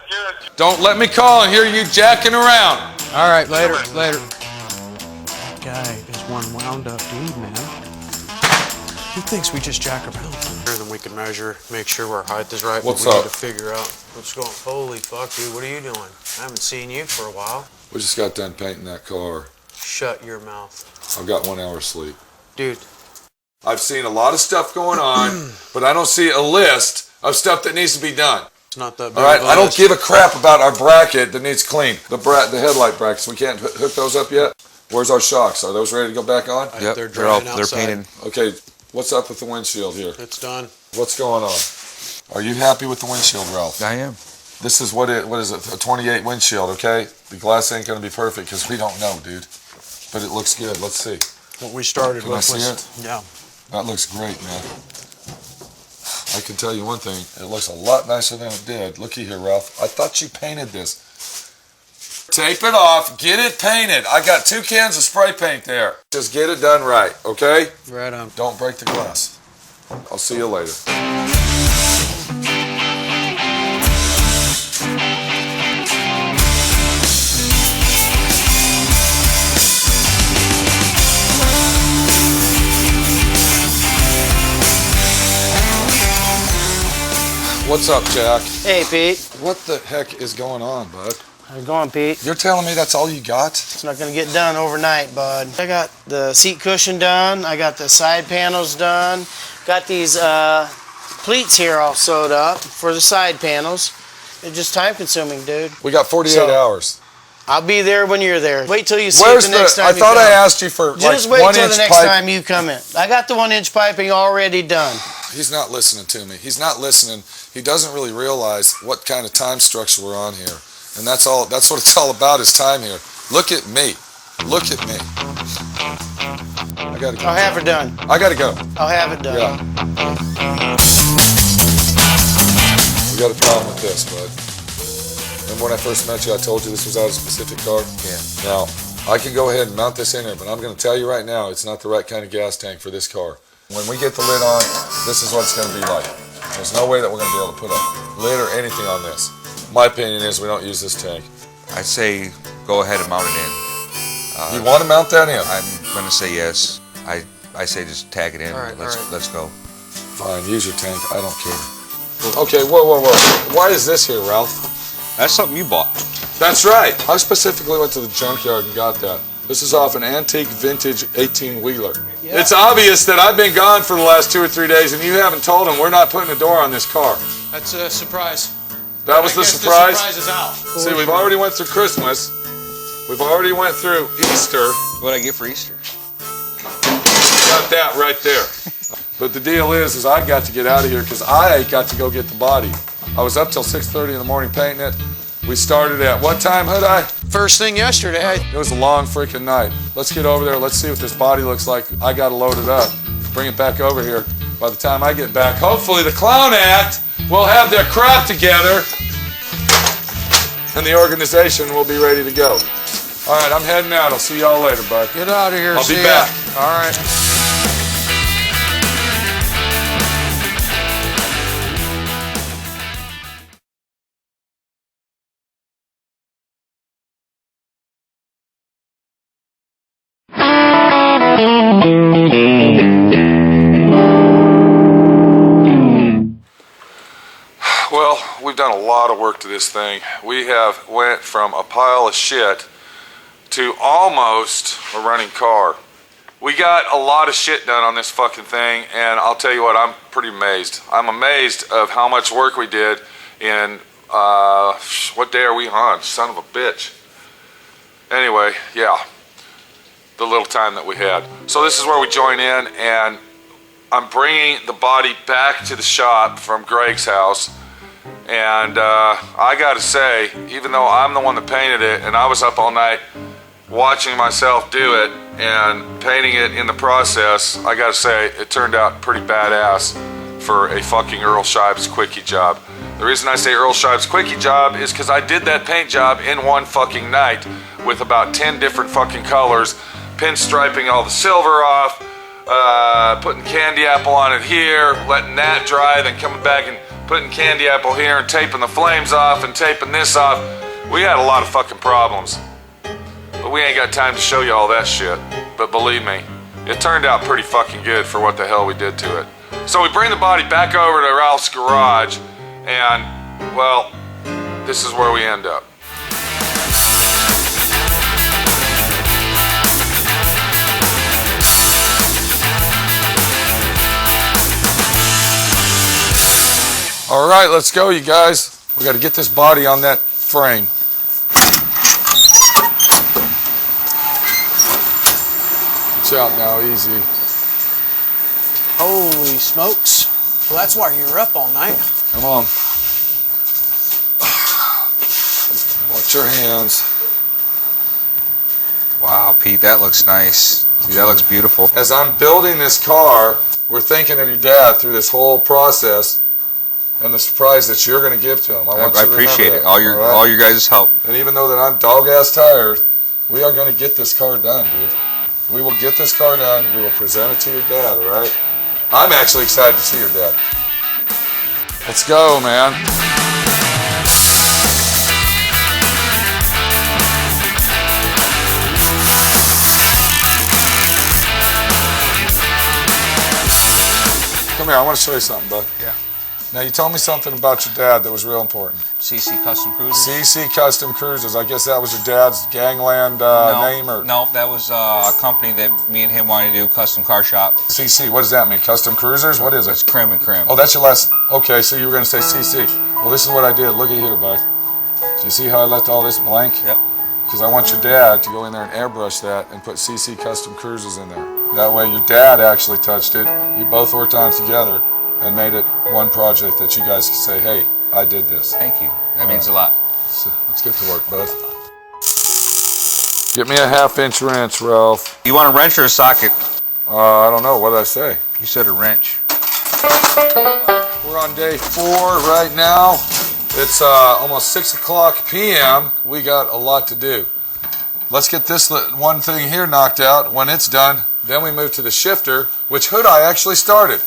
Don't let me call and hear you jacking around. All right, later. That guy is one wound up dude, man. He thinks we just jack around. Then we can measure, make sure our height is right. What's we up? Need to figure out what's going. Holy fuck, dude! What are you doing? I haven't seen you for a while. We just got done painting that car. Shut your mouth, I've got 1 hour sleep. dude. I've seen a lot of stuff going on, but I don't see a list of stuff that needs to be done. It's not that big. All right, of a I don't list. give a crap about our bracket that needs clean. The headlight brackets, we can't hook those up yet? Where's our shocks? Are those ready to go back on? They're drying outside. Okay, what's up with the windshield here? It's done. What's going on? Are you happy with the windshield, Ralph? I am. This is what is it, a 28 windshield, okay? The glass ain't gonna be perfect because we don't know, dude. But it looks good, let's see. What we started Can with I see was, it? yeah. That looks great, man. I can tell you one thing, it looks a lot nicer than it did. Looky here, Ralph. I thought you painted this. Tape it off, get it painted. I got 2 cans of spray paint there. Just get it done right, okay? Right on. Don't break the glass. I'll see you later. What's up, Jack? Hey, Pete. What the heck is going on, bud? How's it going, Pete? You're telling me that's all you got? It's not gonna get done overnight, bud. I got the seat cushion done. I got the side panels done. Got these pleats here all sewed up for the side panels. It's just time consuming, dude. We got 48 hours. I'll be there when you're there. Wait till you see Where's it the next time I you thought come. I asked you for Just like wait 1 till inch the next pipe. time you come in. I got the 1 inch piping already done. He's not listening to me. He's not listening. He doesn't really realize what kind of time structure we're on here. And that's what it's all about is time here. Look at me. Look at me. I gotta go. I'll have her done. I gotta go. I'll have it done. Yeah. We got a problem with this, bud. Remember when I first met you, I told you this was out of a specific car? Yeah. Now, I can go ahead and mount this in here, but I'm gonna tell you right now, it's not the right kind of gas tank for this car. When we get the lid on, this is what it's gonna be like. There's no way that we're gonna be able to put a lid or anything on this. My opinion is we don't use this tank. I say go ahead and mount it in. You want to mount that in? I'm gonna say yes. I say just tag it in. All right, Let's go. Fine, use your tank. I don't care. Okay, whoa. Why is this here, Ralph? That's something you bought. That's right. I specifically went to the junkyard and got that. This is off an antique vintage 18-wheeler. Yeah. It's obvious that I've been gone for the last 2 or 3 days and you haven't told them we're not putting a door on this car. That's a surprise. That was the surprise? The surprise is out. See, we've already went through Christmas. We've already went through Easter. What'd I get for Easter? Got that right there. But the deal is I got to get out of here because I got to go get the body. I was up till 6:30 in the morning painting it. We started at what time, Hood-Eye? First thing yesterday. It was a long freaking night. Let's get over there. Let's see what this body looks like. I got to load it up. Bring it back over here. By the time I get back, hopefully the Clown Act will have their crap together and the organization will be ready to go. All right, I'm heading out. I'll see y'all later, bud. Get out of here. I'll be back. All right. Well, we've done a lot of work to this thing. We have went from a pile of shit to almost a running car. We got a lot of shit done on this fucking thing, and I'll tell you what, I'm pretty amazed. I'm amazed of how much work we did in, what day are we on? Son of a bitch. Anyway, yeah, the little time that we had. So this is where we join in, and I'm bringing the body back to the shop from Greg's house. And I gotta say, even though I'm the one that painted it and I was up all night watching myself do it and painting it in the process, I gotta say it turned out pretty badass for a fucking Earl Scheib's quickie job. The reason I say Earl Scheib's quickie job is because I did that paint job in one fucking night with about 10 different fucking colors, pinstriping all the silver off, putting candy apple on it here, letting that dry, then coming back and putting candy apple here and taping the flames off and taping this off. We had a lot of fucking problems. But we ain't got time to show you all that shit. But believe me, it turned out pretty fucking good for what the hell we did to it. So we bring the body back over to Ralph's garage and, well, this is where we end up. All right, let's go, you guys. We got to get this body on that frame. Watch out now, easy. Holy smokes. Well, that's why you were up all night. Come on. Watch your hands. Wow, Pete, that looks nice. Dude, that looks beautiful. As I'm building this car, we're thinking of your dad through this whole process and the surprise that you're going to give to him. I appreciate it. All your guys' help. And even though that I'm dog-ass tired, we are going to get this car done, dude. We will get this car done. We will present it to your dad, all right? I'm actually excited to see your dad. Let's go, man. Come here, I want to show you something, bud. Yeah. Now, you told me something about your dad that was real important. CC Custom Cruisers? CC Custom Cruisers. I guess that was your dad's gangland name? Or No, that was a company that me and him wanted to do, custom car shop. CC, what does that mean? Custom Cruisers? What is it? It's Crim and Crim. Oh, that's your last... Okay, so you were going to say CC. Well, this is what I did. Look at here, bud. Do you see how I left all this blank? Yep. Because I want your dad to go in there and airbrush that and put CC Custom Cruisers in there. That way your dad actually touched it. You both worked on it together. and made it one project that you guys can say, hey, I did this. Thank you. That means a lot. So let's get to work, bud. Get me a 1/2-inch wrench, Ralph. You want a wrench or a socket? I don't know. What did I say? You said a wrench. We're on day 4 right now. It's almost 6 o'clock p.m. We got a lot to do. Let's get this one thing here knocked out. When it's done, then we move to the shifter, which Hood Eye actually started.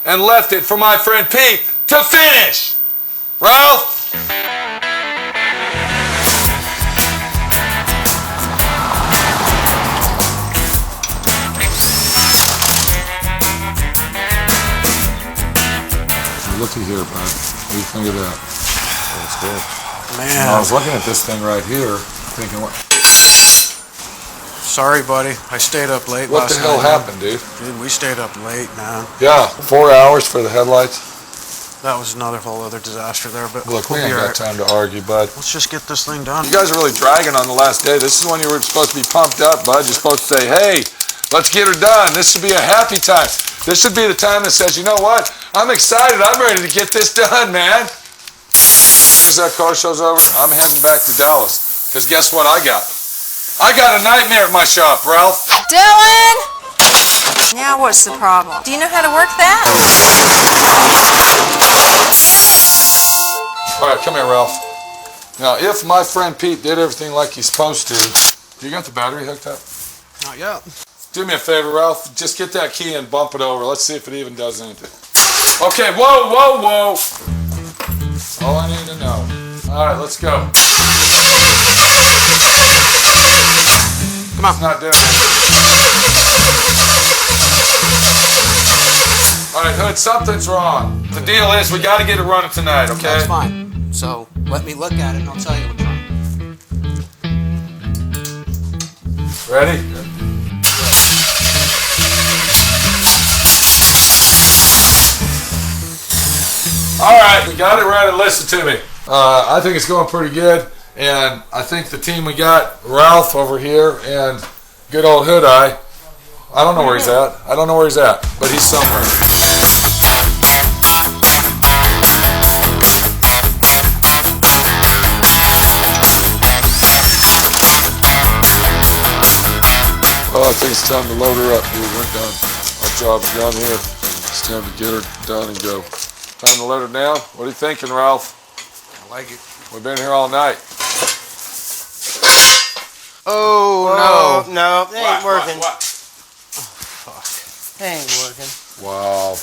And left it for my friend Pete to finish. Ralph? Looky here, bud. What do you think of that? That's good. Man. I was looking at this thing right here, thinking, what Sorry, buddy. I stayed up late the last night. hell happened, dude? Dude, we stayed up late, man. Yeah, 4 hours for the headlights. That was another whole other disaster there, but Look, we we'll ain't be got all right. time to argue, bud. Let's just get this thing done. You guys are really dragging on the last day. This is when you were supposed to be pumped up, bud. You're supposed to say, hey, let's get her done. This should be a happy time. This should be the time that says, you know what? I'm excited. I'm ready to get this done, man. As that car show's over, I'm heading back to Dallas. Because guess what I got? I got a nightmare at my shop, Ralph. Dylan! Now what's the problem? Do you know how to work that? All right, come here, Ralph. Now, if my friend Pete did everything like he's supposed to, you got the battery hooked up? Not yet. Do me a favor, Ralph. Just get that key and bump it over. Let's see if it even does anything. Okay, whoa, whoa, whoa. That's all I need to know. All right, let's go. Come on. It's not doing it. All right, Hood, something's wrong. The deal is we got to get it running tonight, okay? That's fine. So let me look at it and I'll tell you what's wrong. Ready? All right, we got it right. Listen to me. I think it's going pretty good, and I think the team we got, Ralph over here and good old Hood Eye, I don't know where he's at. I don't know where he's at, but he's somewhere. Oh, I think it's time to load her up, dude. We're done. Our job's done here. It's time to get her done and go. Time to let her down. What are you thinking, Ralph? I like it. We've been here all night. Oh, no, it ain't working. What? It ain't working. Wow.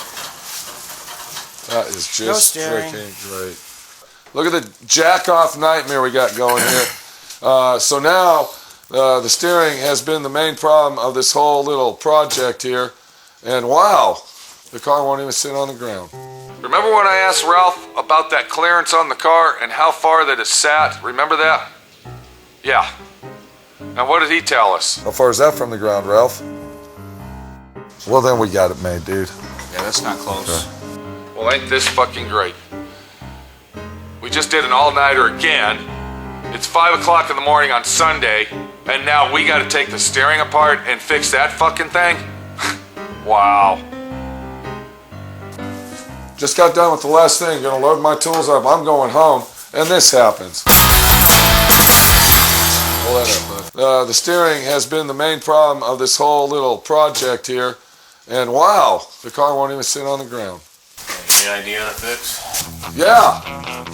That is No just steering. freaking great. Look at the jack-off nightmare we got going here. So now, the steering has been the main problem of this whole little project here. And wow, the car won't even sit on the ground. Remember when I asked Ralph about that clearance on the car and how far that it sat? Remember that? Yeah. Now what did he tell us? How far is that from the ground, Ralph? Well, then we got it made, dude. Yeah, that's not close. Okay. Well, ain't this fucking great? We just did an all-nighter again. It's 5 o'clock in the morning on Sunday, and now we gotta take the steering apart and fix that fucking thing? Wow. Just got done with the last thing. Gonna load my tools up. I'm going home, and this happens. Pull that up, bud. The steering has been the main problem of this whole little project here, and wow, the car won't even sit on the ground. Any idea on a fix? Yeah,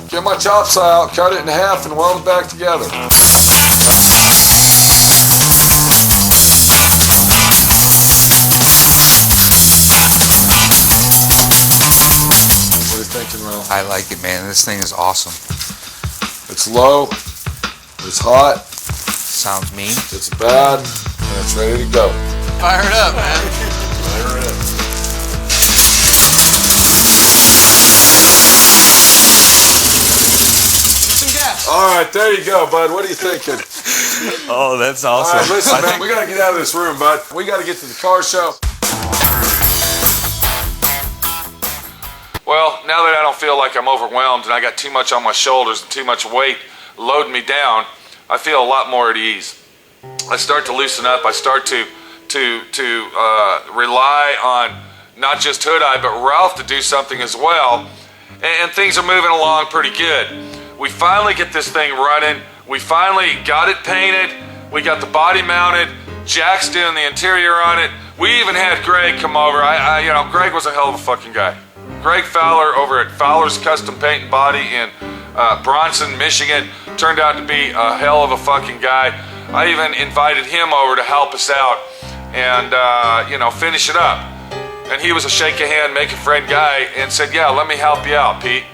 get my chop saw out, cut it in half, and weld it back together. What are you thinking, Ralph? I like it, man. This thing is awesome. It's low, it's hot, Sounds mean. it's bad, and it's ready to go. Fire it up, man. Fire it up. All right, there you go, bud. What are you thinking? Oh, that's All awesome. right, listen, man, we gotta get out of this room, bud. We gotta get to the car show. Well, now that I don't feel like I'm overwhelmed and I got too much on my shoulders and too much weight loading me down, I feel a lot more at ease. I start to loosen up. I start to rely on not just Hood Eye, but Ralph to do something as well. And things are moving along pretty good. We finally get this thing running. We finally got it painted. We got the body mounted. Jack's doing the interior on it. We even had Greg come over. Greg was a hell of a fucking guy. Greg Fowler over at Fowler's Custom Paint and Body in Bronson, Michigan, turned out to be a hell of a fucking guy. I even invited him over to help us out and, finish it up. And he was a shake a hand, make a friend guy and said, yeah, let me help you out, Pete.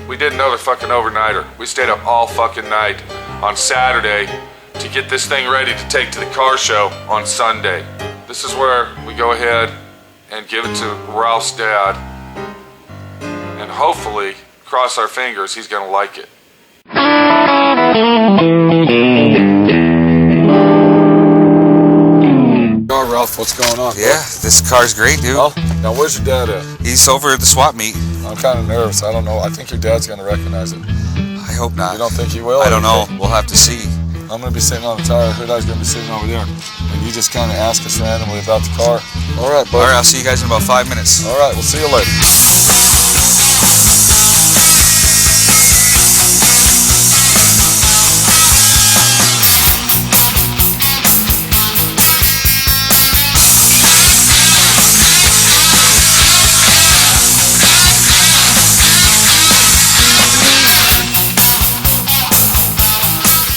We did another fucking overnighter. We stayed up all fucking night on Saturday to get this thing ready to take to the car show on Sunday. This is where we go ahead and give it to Ralph's dad. And hopefully, cross our fingers, he's gonna like it. Oh, Ralph, what's going on? Yeah, this car's great, dude. Well, now where's your dad at? He's over at the swap meet. I'm kind of nervous. I don't know. I think your dad's gonna recognize it. I hope not. You don't think he will? I don't know. We'll have to see. I'm gonna be sitting on the tire. Hood Eye's gonna be sitting over there. And you just kind of ask us randomly about the car. All right, bud. All right, I'll see you guys in about 5 minutes. All right, we'll see you later.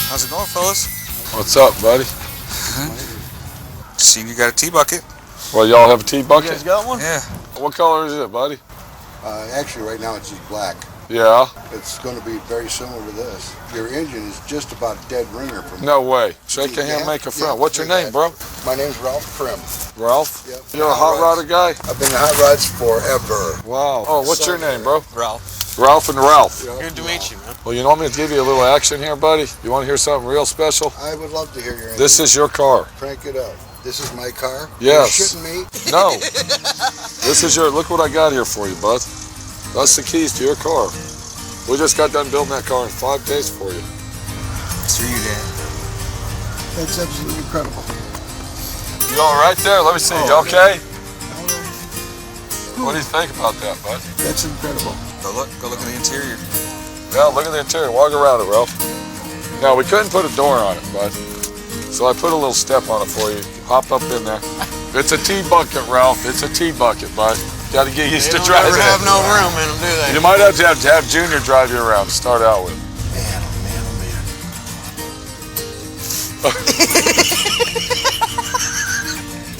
How's it going, fellas? What's up, buddy? Seen you got a T-bucket. Well, y'all have a T-bucket? You guys got one? Yeah. What color is it, buddy? Actually, right now it's just black. Yeah? It's going to be very similar to this. Your engine is just about a dead ringer from. No way. Shake a hand, Yeah, make a friend. yeah, What's your name, bro? My name's Ralph Prim. Ralph? Yep. You're a hot rodder guy? I've been in hot rods forever. Wow. Oh, what's your name, bro? Ralph. Ralph and Ralph. Good to meet you, man. Well, you want me to give you a little action here, buddy? You want to hear something real special? I would love to hear your engine. This is your car. Crank it up. This is my car? Yes. You're shitting me? No. This is your, look what I got here for you, bud. That's the keys to your car. We just got done building that car in 5 days for you. It's for you, Dad. That's absolutely incredible. You all right there? Let me see. You okay? What do you think about that, bud? That's incredible. Go look at the interior. Yeah, look at the interior. Walk around it, Ralph. Now, we couldn't put a door on it, bud. So I put a little step on it for you. Hop up in there. It's a T-bucket, Ralph. It's a T-bucket, bud. Got to get used to driving it. They don't ever have no room in them, do they? You might have to have Junior drive you around to start out with. Man, oh man, oh man.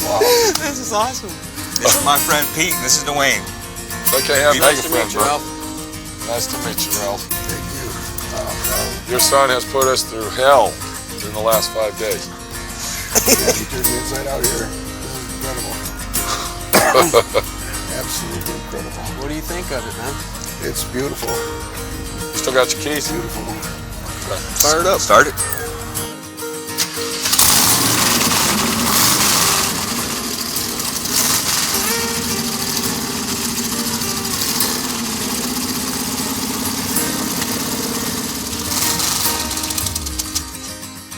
Wow. This is awesome. This is my friend Pete, and this is Dwayne. Okay, have Nice a to friend, meet you, bro. Ralph. Nice to meet you, Ralph. Thank you. Your son has put us through hell in the last 5 days. Yeah, he turned me inside out here. This is incredible. Absolutely incredible. What do you think of it, man? It's beautiful. You still got your keys? Beautiful. Fire it up. Start it.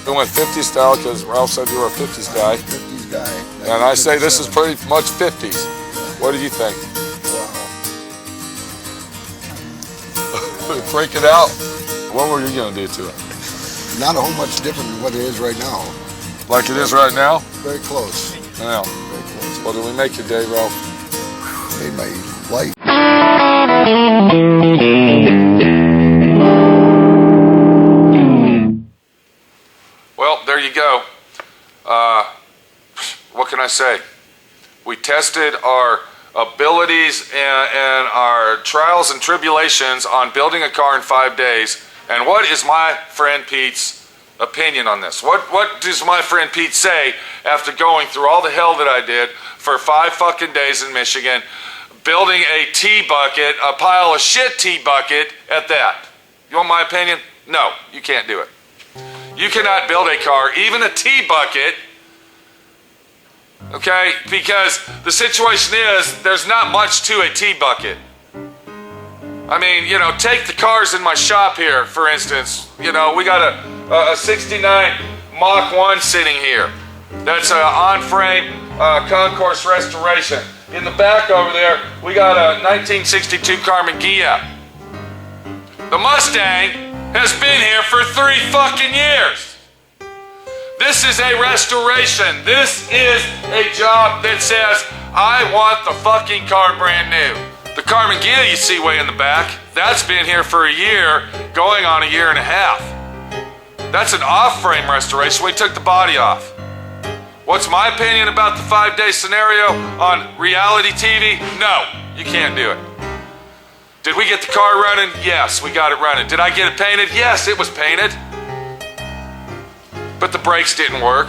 We went 50s style because Ralph said you were a 50s guy. 50s guy. And I say this is pretty much 50s. What do you think? Freak it out? What were you going to do to it? Not a whole much different than what it is right now. Like it is right now? Very close. Yeah. Very close. What did we make your day, Ralph? Made my life. Well, there you go. What can I say? We tested our abilities and our trials and tribulations on building a car in 5 days. And what is my friend Pete's opinion on this? What does my friend Pete say after going through all the hell that I did for 5 fucking days in Michigan, building a T-bucket, a pile of shit T-bucket at that? You want my opinion? No, you can't do it. You cannot build a car, even a T-bucket, okay? Because the situation is, there's not much to a T-bucket. I mean, you know, take the cars in my shop here, for instance. You know, we got a 69 Mach 1 sitting here. That's an on-frame concourse restoration. in the back over there, we got a 1962 Carmen Ghia. The Mustang has been here for 3 fucking years. This is a restoration. This is a job that says, I want the fucking car brand new. The Carmen Ghia you see way in the back, that's been here for a year, going on a year and a half. That's an off-frame restoration. We took the body off. What's my opinion about the 5-day scenario on reality TV? No, you can't do it. Did we get the car running? Yes, we got it running. Did I get it painted? Yes, it was painted. But the brakes didn't work.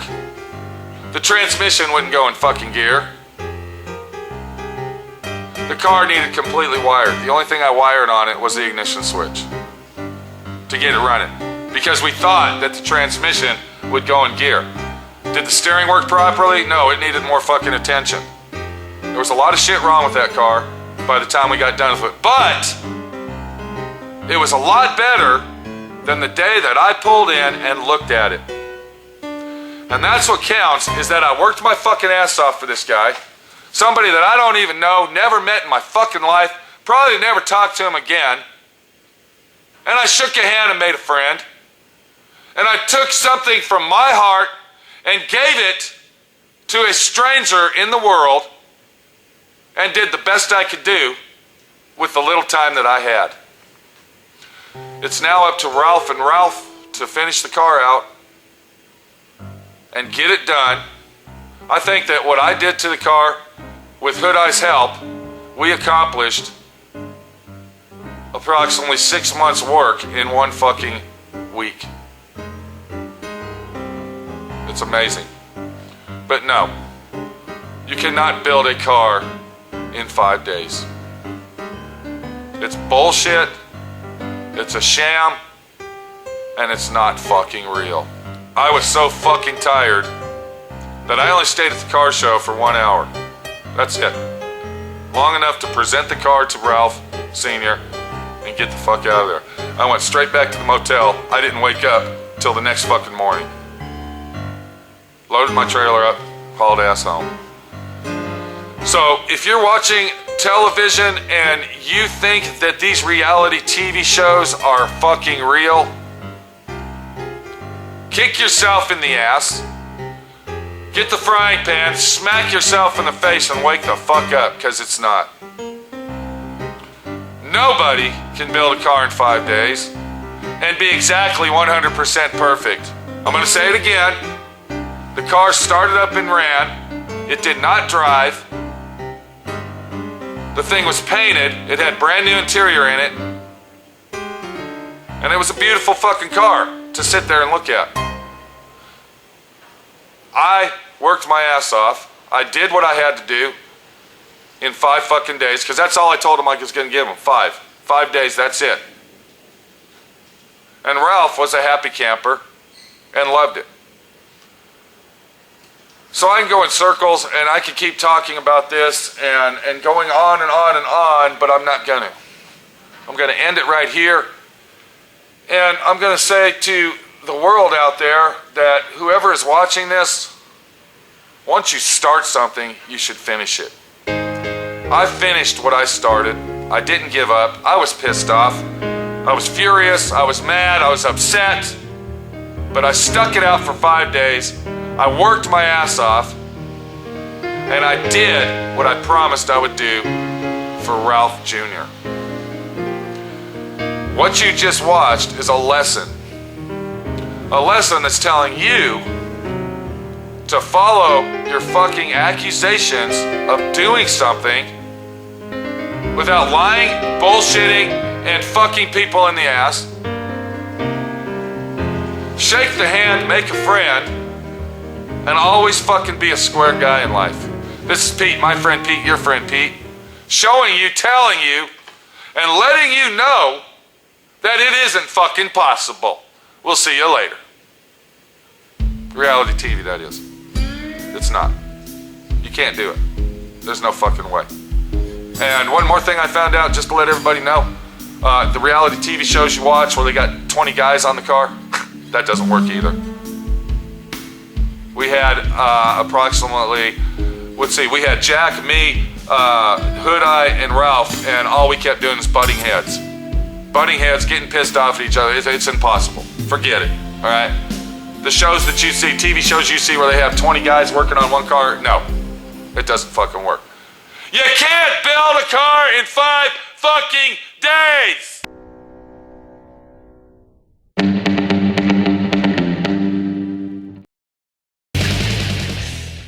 The transmission wouldn't go in fucking gear. The car needed completely wired. The only thing I wired on it was the ignition switch to get it running, because we thought that the transmission would go in gear. Did the steering work properly? No, it needed more fucking attention. There was a lot of shit wrong with that car by the time we got done with it, but it was a lot better than the day that I pulled in and looked at it. And that's what counts, is that I worked my fucking ass off for this guy, somebody that I don't even know, never met in my fucking life, probably never talked to him again, and I shook a hand and made a friend, and I took something from my heart and gave it to a stranger in the world and did the best I could do with the little time that I had. It's now up to Ralph and Ralph to finish the car out and get it done. I think that what I did to the car, with Hood Eye's help, we accomplished approximately 6 months' work in 1 fucking week. It's amazing. But no, you cannot build a car in 5 days. It's bullshit, it's a sham, and it's not fucking real. I was so fucking tired that I only stayed at the car show for 1 hour. That's it. Long enough to present the car to Ralph Sr. and get the fuck out of there. I went straight back to the motel. I didn't wake up till the next fucking morning. Loaded my trailer up, hauled ass home. So if you're watching television and you think that these reality TV shows are fucking real, kick yourself in the ass, get the frying pan, smack yourself in the face and wake the fuck up, because it's not. Nobody can build a car in 5 days and be exactly 100% perfect. I'm gonna say it again. The car started up and ran. It did not drive. The thing was painted. It had brand new interior in it. And it was a beautiful fucking car to sit there and look at. I worked my ass off. I did what I had to do in 5 fucking days, because that's all I told him I was going to give him. 5 days, that's it. And Ralph was a happy camper and loved it. So I can go in circles and I can keep talking about this and going on and on and on, but I'm not gonna. I'm gonna end it right here. And I'm gonna say to the world out there that whoever is watching this, once you start something, you should finish it. I finished what I started. I didn't give up. I was pissed off. I was furious. I was mad. I was upset. But I stuck it out for 5 days. I worked my ass off, and I did what I promised I would do for Ralph Jr. What you just watched is a lesson that's telling you to follow your fucking accusations of doing something without lying, bullshitting, and fucking people in the ass. Shake the hand, make a friend, and always fucking be a square guy in life. This is Pete, my friend Pete, your friend Pete, showing you, telling you, and letting you know that it isn't fucking possible. We'll see you later. Reality TV, that is. It's not. You can't do it. There's no fucking way. And one more thing I found out, just to let everybody know, the reality TV shows you watch where they got 20 guys on the car, that doesn't work either. We had approximately, let's see, we had Jack, me, Hood Eye and Ralph, and all we kept doing is butting heads. Butting heads, getting pissed off at each other. It's impossible. Forget it, all right? The shows that you see, TV shows you see where they have 20 guys working on one car, no, it doesn't fucking work. You can't build a car in 5 fucking days!